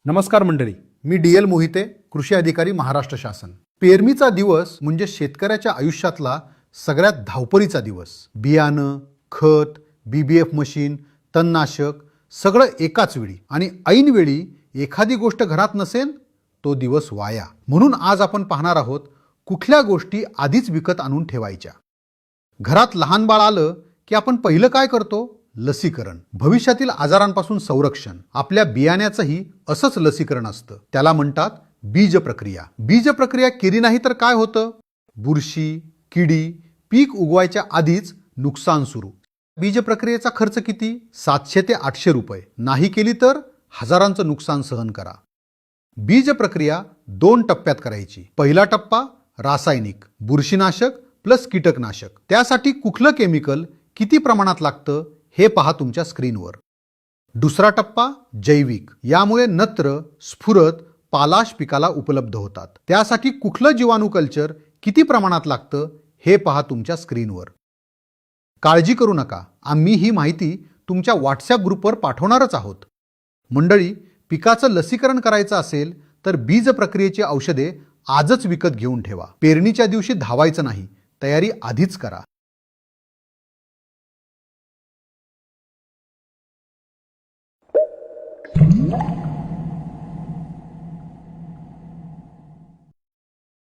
नमस्कार मंडळी, मी DL मोहिते, कृषी अधिकारी, महाराष्ट्र शासन. पेरणीचा दिवस म्हणजे शेतकऱ्याच्या आयुष्यातला सगळ्यात धावपळीचा दिवस. बियाणं, खत, BBF मशीन, तणनाशक सगळं एकाच वेळी आणि ऐनवेळी एखादी गोष्ट घरात नसेल तो दिवस वाया. म्हणून आज आपण पाहणार आहोत कुठल्या गोष्टी आधीच विकत आणून ठेवायच्या. घरात लहान बाळ आलं की आपण पहिलं काय करतो? लसीकरण. भविष्यातील आजारांपासून संरक्षण. आपल्या बियाण्याचंही असंच लसीकरण असतं. त्याला म्हणतात बीज प्रक्रिया. बीज प्रक्रिया केली नाही तर काय होतं? बुरशी, किडी, पीक उगवायच्या आधीच नुकसान सुरू. बीज प्रक्रियेचा खर्च किती? 700 ते 800 रुपये. नाही केली तर हजारांचं नुकसान सहन करा. बीज प्रक्रिया 2 टप्प्यात करायची. पहिला टप्पा रासायनिक, बुरशीनाशक प्लस कीटकनाशक. त्यासाठी कुठलं केमिकल किती प्रमाणात लागतं हे पहा तुमच्या स्क्रीनवर. दुसरा टप्पा जैविक. यामुळे नत्र, स्फुरद, पालाश पिकाला उपलब्ध होतात. त्यासाठी कुठलं जीवाणू कल्चर किती प्रमाणात लागतं हे पहा तुमच्या स्क्रीनवर. काळजी करू नका, आम्ही ही माहिती तुमच्या WhatsApp ग्रुपवर पाठवणारच आहोत. मंडळी, पिकाचं लसीकरण करायचं असेल तर बीज प्रक्रियेची औषधे आजच विकत घेऊन ठेवा. पेरणीच्या दिवशी धावायचं नाही, तयारी आधीच करा.